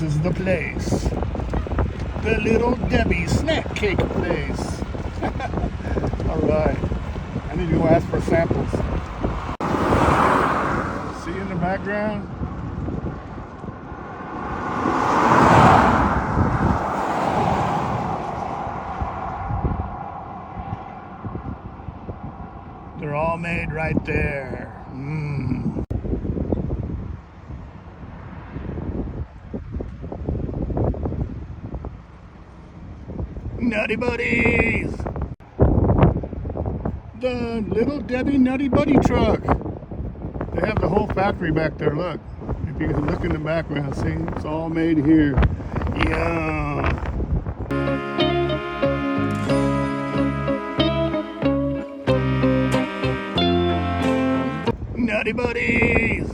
This is the place. The Little Debbie snack cake place. Alright. I need to go ask for samples. See in the background? They're all made right there. Nutty Buddies! The Little Debbie Nutty Buddy truck. They have the whole factory back there, look. If you can look in the background, see? It's all made here. Yeah. Nutty Buddies!